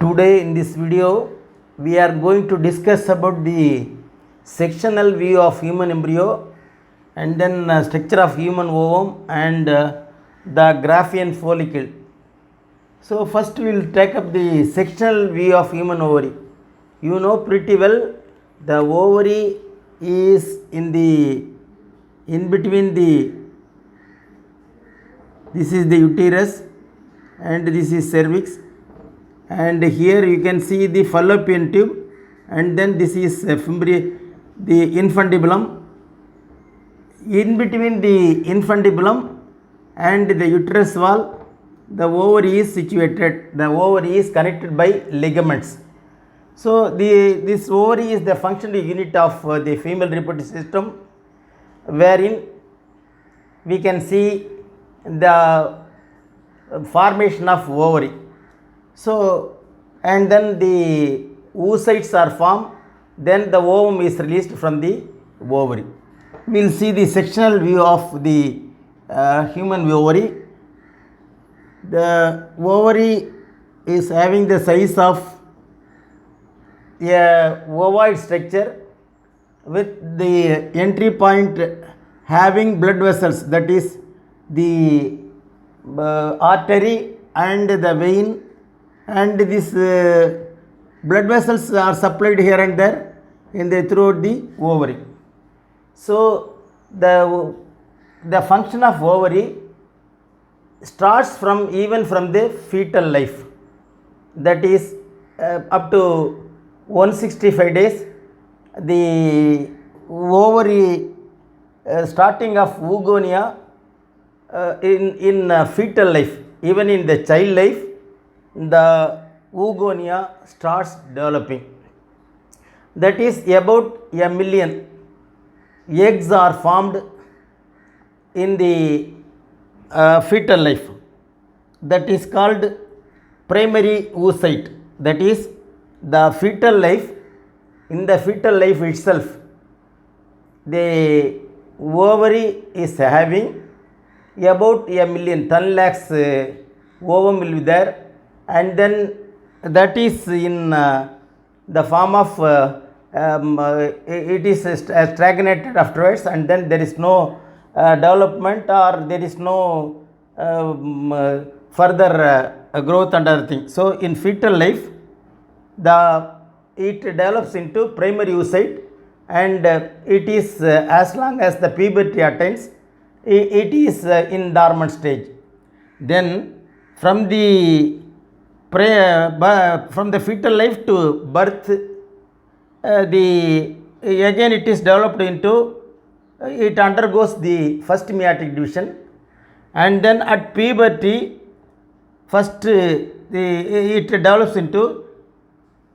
Today in this video we are going to discuss about the sectional view of human embryo and then structure of human ovum and the Graafian follicle. So first we will take up the sectional view of human ovary. You know pretty well the ovary is in between this is the uterus and this is cervix, and here you can see the fallopian tube, and then this is the infundibulum. In between the infundibulum and the uterus wall, the ovary is situated. The ovary is connected by ligaments. So this ovary is the functional unit of the female reproductive system, wherein we can see the formation of ovary. So and then the oocytes are formed, then the ovum is released from the ovary. We will see the sectional view of the human ovary. The ovary is having the size of a ovoid structure with the entry point having blood vessels, that is the artery and the vein, and these blood vessels are supplied here and there throughout the ovary. So the function of ovary starts even from the fetal life, that is up to 165 days. The ovary starting of oogonia in fetal life, even in the child life, the oogonia starts developing. That is about 1 million eggs are formed in the fetal life. That is called primary oocyte. That is the fetal life. In the fetal life itself, the ovary is having about 1 million, 10 lakhs ovum will be there, and then that is in the form of it is stagnated afterwards, and then there is no development, or there is no further growth and other things. So in fetal life, it develops into primary oocyte, and it is as long as the puberty attains, it is in dormant stage. Then from the fetal life to birth, again it is developed into, it undergoes the first meiotic division, and then at puberty first it develops into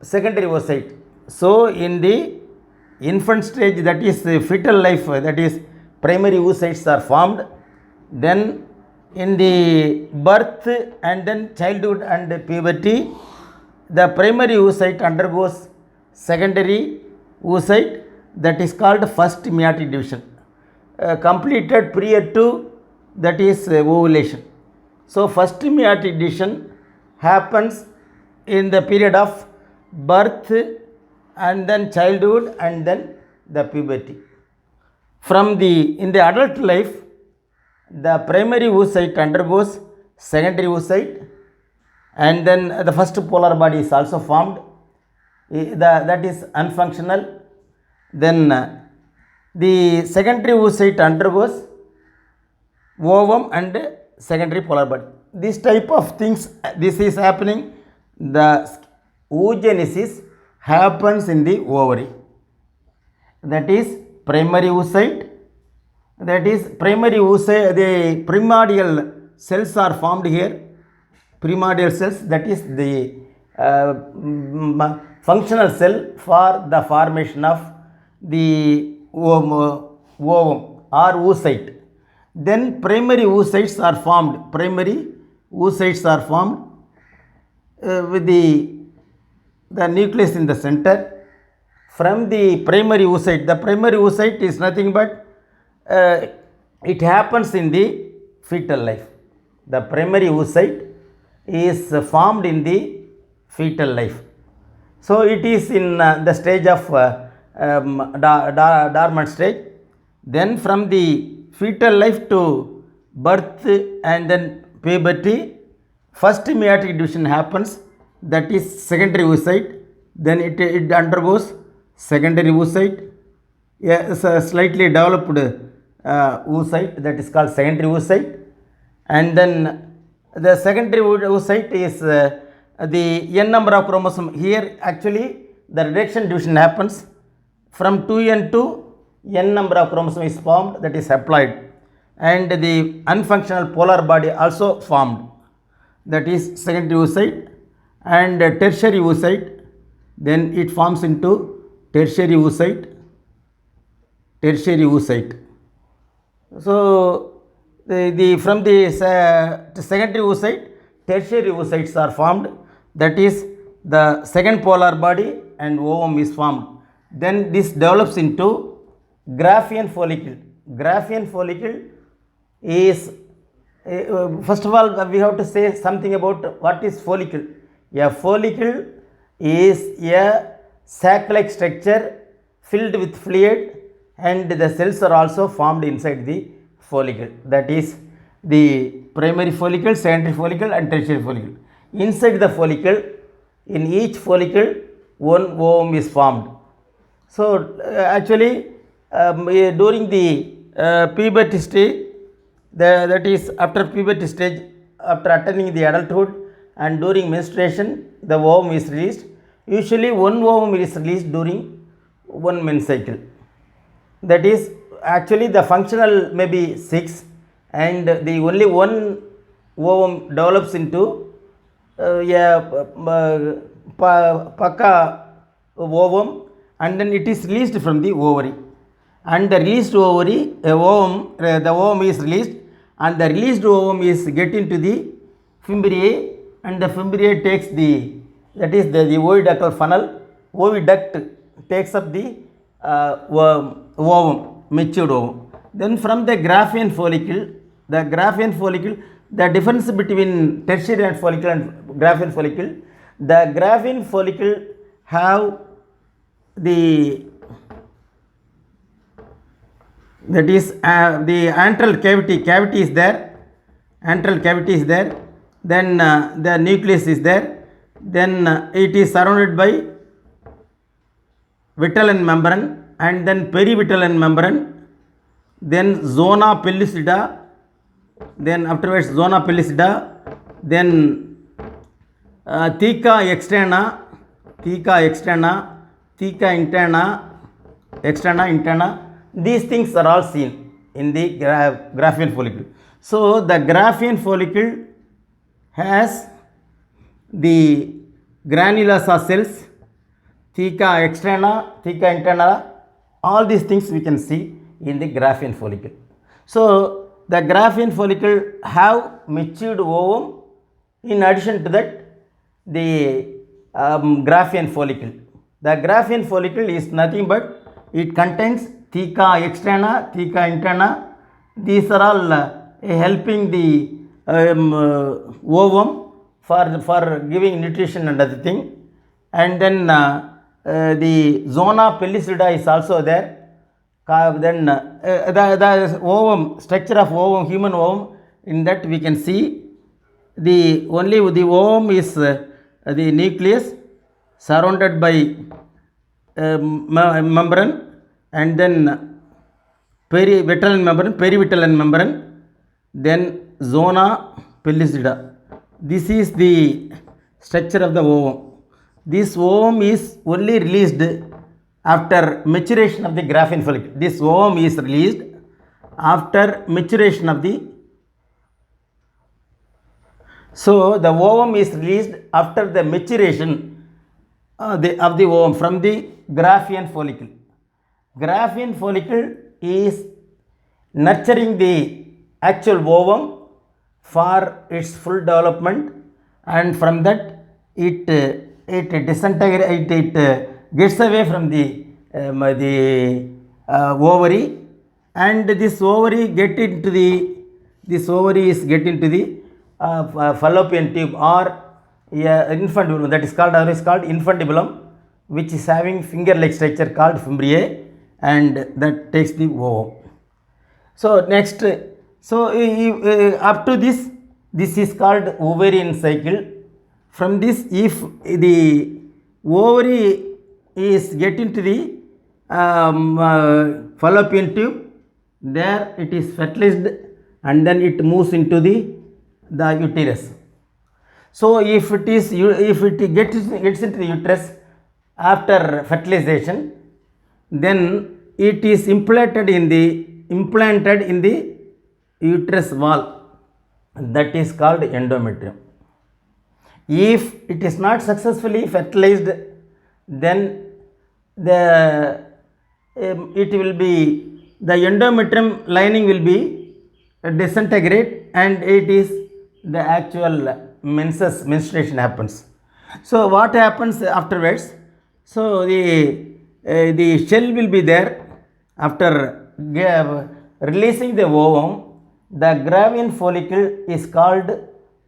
secondary oocyte. So in the infant stage, that is fetal life, that is primary oocytes are formed. Then in the birth and then childhood and puberty, the primary oocyte undergoes secondary oocyte, that is called first meiotic division, completed prior to, that is ovulation. So first meiotic division happens in the period of birth and then childhood and then the puberty. In the adult life, the primary oocyte undergoes secondary oocyte, and then the first polar body is also formed, that is unfunctional. Then the secondary oocyte undergoes ovum and secondary polar body. This type of things, this is happening. The oogenesis happens in the ovary. That is primary oocyte. That is primary oocyte, the primordial cells are formed here. Primordial cells, that is the functional cell for the formation of the ovum or oocyte. Then primary oocytes are formed. Primary oocytes are formed with the nucleus in the center. From the primary oocyte, the primary oocyte is nothing but it happens in the fetal life. The primary oocyte is formed in the fetal life. So it is in the stage of dormant stage. Then from the fetal life to birth and then puberty, first meiotic division happens, that is secondary oocyte. Then it undergoes secondary oocyte, slightly developed oocyte, that is called secondary oocyte. And then the secondary oocyte is the n number of chromosome. Here actually the reduction division happens from 2n to n number of chromosome is formed, that is haploid, and the unfunctional polar body also formed, that is secondary oocyte. And tertiary oocyte, then it forms into tertiary oocyte. So from the secondary oocyte, tertiary oocytes are formed, that is the second polar body and ovum is formed. Then this develops into Graafian follicle. Graafian follicle is, first of all we have to say something about what is follicle. A follicle is a sac-like structure filled with fluid, and the cells are also formed inside the follicle, that is the primary follicle, secondary follicle and tertiary follicle. Inside the follicle, in each follicle one ovum is formed. So actually during the puberty stage, that is after puberty stage, after attaining the adulthood and during menstruation, the ovum is released. Usually one ovum is released during one men's cycle. That is actually the functional may be 6, and the only one ovum develops into Paka ovum, and then it is released from the ovary. And the released ovary, the ovum is released, and the released ovum is get into the fimbriae, and the fimbriae takes the, that is the oviductal funnel. Oviduct takes up the ovum, matured ovum. Then from the Graafian follicle, the difference between tertiary follicle and Graafian follicle, the Graafian follicle have the, that is the antral cavity is there, then the nucleus is there, then it is surrounded by vitelline membrane, and then perivitelline membrane, then zona pellucida, then afterwards zona pellucida, then theca externa, theca interna. These things are all seen in the Graafian follicle. So the Graafian follicle has the granulosa cells, theca externa, theca interna. All these things we can see in the Graafian follicle. So the Graafian follicle have matured ovum. In addition to that, the Graafian follicle. The Graafian follicle is nothing but it contains theca externa, theca interna. These are all helping the ovum for giving nutrition and other thing. And then the zona pellucida is also there. Then the ovum, structure of ovum, human ovum, in that we can see the ovum is the nucleus surrounded by membrane, and then perivitelline membrane, then zona pellucida. This is the structure of the ovum. This ovum is only released after maturation of the Graafian follicle. This ovum is released after maturation of the, so the ovum is released after the maturation of the ovum from the Graafian follicle. Graafian follicle is nurturing the actual ovum for its full development, and from that it disintegrates, it gets away from the ovary, and this ovary is get into the fallopian tube or yeah, infundibulum, that is called, otherwise called infundibulum, which is having finger-like structure called fimbriae, and that takes the ovum. So next, so up to this is called ovarian cycle. From this, if the ovary is get into the fallopian tube, there it is fertilized and then it moves into the uterus. So if it gets into the uterus after fertilization, then it is implanted in the uterus wall, that is called endometrium. If it is not successfully fertilized, then it will be, the endometrium lining will be disintegrate, and it is the actual menstruation happens. So what happens afterwards? So the shell will be there. After releasing the ovum, the Gravian follicle is called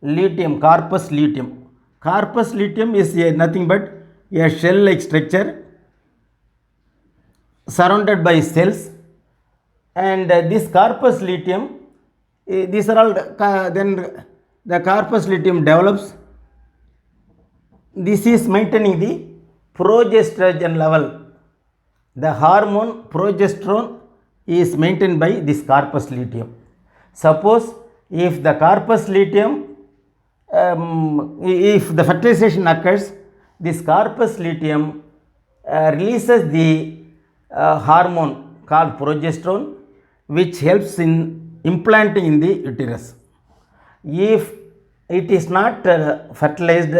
luteum, corpus luteum. Corpus luteum is nothing but a shell-like structure surrounded by cells, and this corpus luteum, these are all then the corpus luteum develops. This is maintaining the progesterone level. The hormone progesterone is maintained by this corpus luteum. Suppose if the corpus luteum, if the fertilization occurs, this corpus luteum releases the hormone called progesterone, which helps in implanting in the uterus. If it is not fertilized,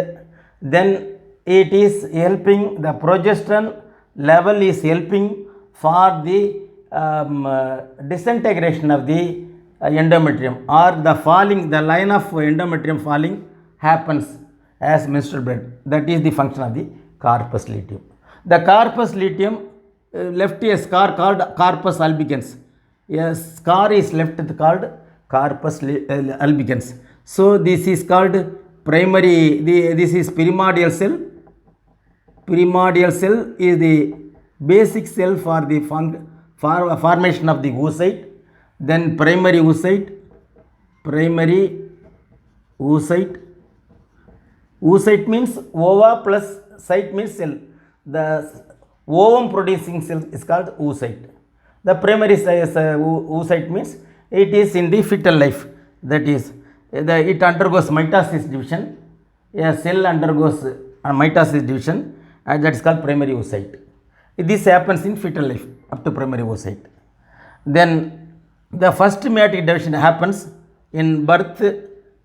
then it is helping, the progesterone level is helping for the disintegration of the endometrium, or the falling, the line of endometrium falling happens as menstrual blood. That is the function of the corpus luteum. The corpus luteum left a scar called corpus albicans. A scar is left called corpus albicans. So this is called primary, this is primordial cell. Primordial cell is the basic cell for the formation of the oocyte. Then primary oocyte. Oocyte means ova plus cyte means cell. The ovum producing cell is called oocyte. The primary oocyte means it is in the fetal life. That is, it undergoes mitosis division. A cell undergoes mitosis division, and that is called primary oocyte. This happens in fetal life up to primary oocyte. Then the first meiotic division happens in birth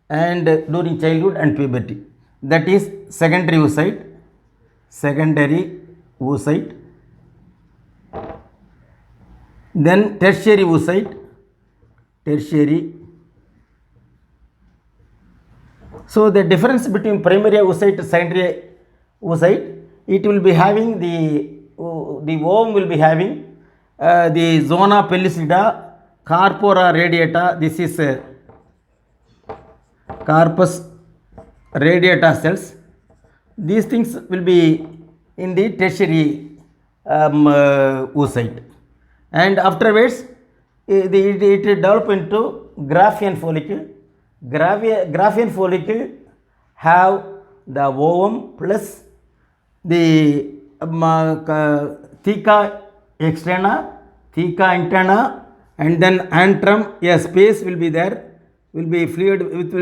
and during childhood and puberty. That is secondary oocyte. Then tertiary oocyte. So the difference between primary oocyte and secondary oocyte, it will be having the ovum will be having the zona pellucida, corpora radiata. This is corpus radiata cells. These things will be in the tertiary oocyte, and afterwards it develop into Graafian follicle. Graafian follicle have the ovum plus the theca externa, theca interna, and then antrum. A space will be there, will be filled with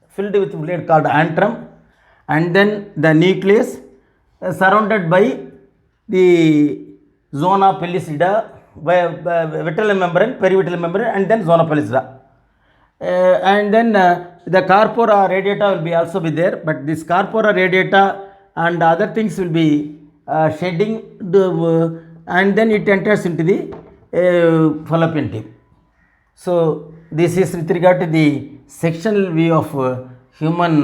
fluid called antrum, and then the nucleus surrounded by the zona pellucida, vitelline membrane, perivitelline membrane, and then zona pellucida. And then the corpora radiata will be also be there, but this corpora radiata and other things will be shedding and then it enters into the fallopian tube. So this is with regard to the sectional view of human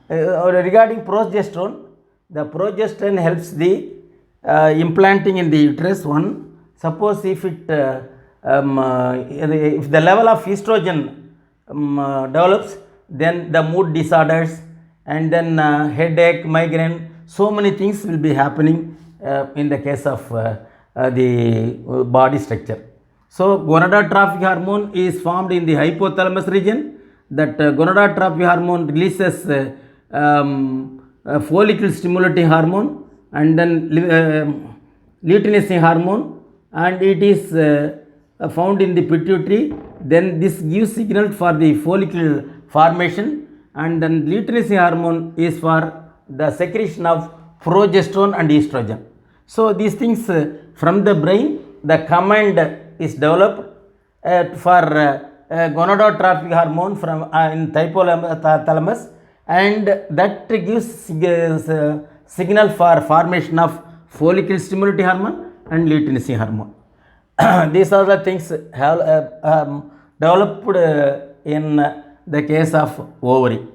regarding progesterone. The progesterone helps the implanting in the uterus. One, suppose if it if the level of estrogen develops, then the mood disorders and then headache, migraine, so many things will be happening in the case of the body structure. So gonadotrophic hormone is formed in the hypothalamus region. That gonadotrophic hormone releases follicle stimulating hormone, and then luteinizing hormone, and it is found in the pituitary. Then this gives signal for the follicle formation, and then luteinizing hormone is for the secretion of progesterone and estrogen. So these things from the brain, the command is developed for gonadotrophic hormone from in hypothalamus, and that gives signal for formation of follicle stimulating hormone and luteinizing hormone. These are the things have developed in the case of ovary.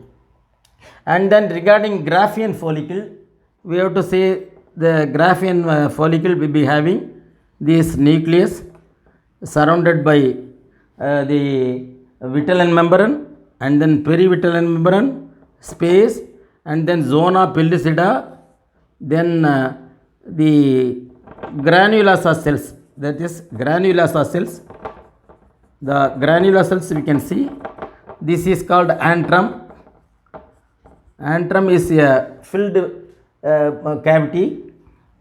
And then regarding Graafian follicle, we have to say the Graafian follicle will be having this nucleus surrounded by the vitelline membrane, and then perivitelline membrane space, and then zona pellucida, then the granulosa cells, that is granulosa cells. The granular cells we can see, this is called antrum. Antrum is a filled cavity.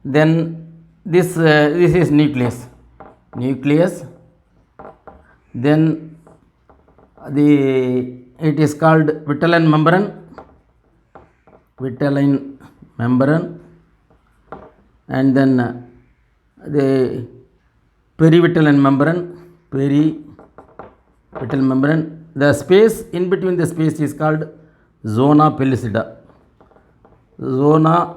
Then this is nucleus. Then it is called vitelline membrane, and then the perivitelline membrane. The space in between the space is called zona pellucida. Zona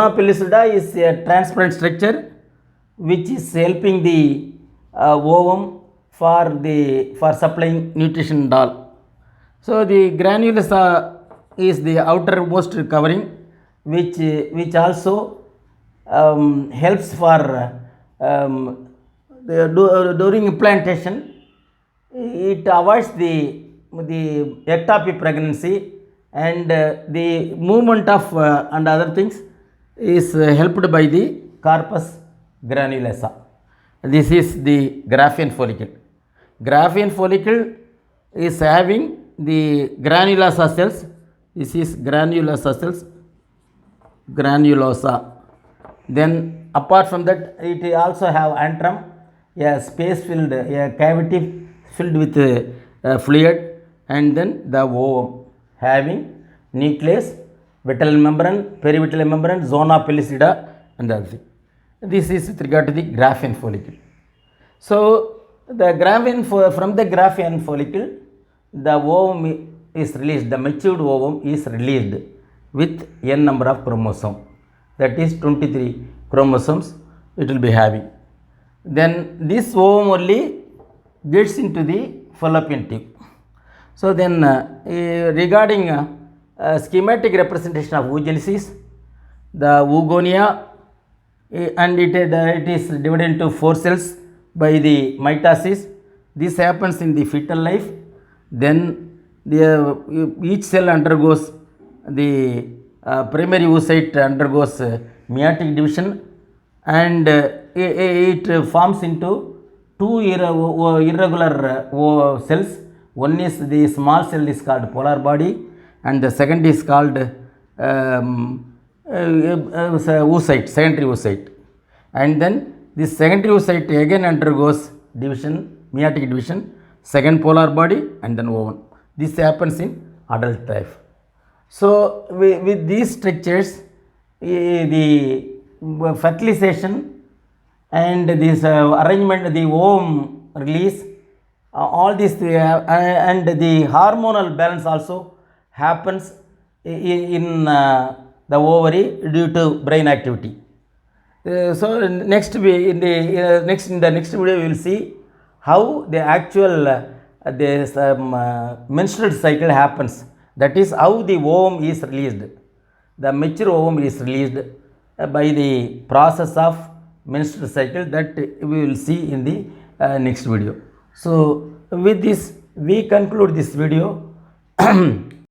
pellucida is a transparent structure which is helping the ovum for supplying nutrition and all. So the granulosa is the outermost covering, which also helps for during implantation. It avoids the ectopic pregnancy, and the movement of and other things is helped by the corpus granulosa. This is the Graafian follicle. Graafian follicle is having the granulosa cells. This is granulosa. Then apart from that, it also have antrum, a space filled, a cavity filled with fluid, and then the ovum having nucleus, vitelline membrane, perivitelline membrane, zona pellucida, and the other thing. This is with regard to the Graafian follicle. So the from the Graafian follicle, the ovum is released, the matured ovum is released with n number of chromosomes, that is 23 chromosomes it will be having. Then this ovum only gets into the fallopian tube. So then regarding schematic representation of oogenesis, the oogonia, and it is divided into 4 cells by the mitosis. This happens in the fetal life. Then each cell undergoes the primary oocyte undergoes meiotic division, and it forms into 2 irregular cells. One is the small cell is called polar body, and the second is called oocyte, secondary oocyte. And then this secondary oocyte again undergoes division, meiotic division, second polar body, and then ovum. This happens in adult life. So with these structures, the fertilization and this arrangement, the ovum release, all this and the hormonal balance also happens in the ovary due to brain activity. So in the next video we will see how the actual menstrual cycle happens. That is how the ovum is released. The mature ovum is released by the process of menstrual cycle, that we will see in the next video. So with this we conclude this video.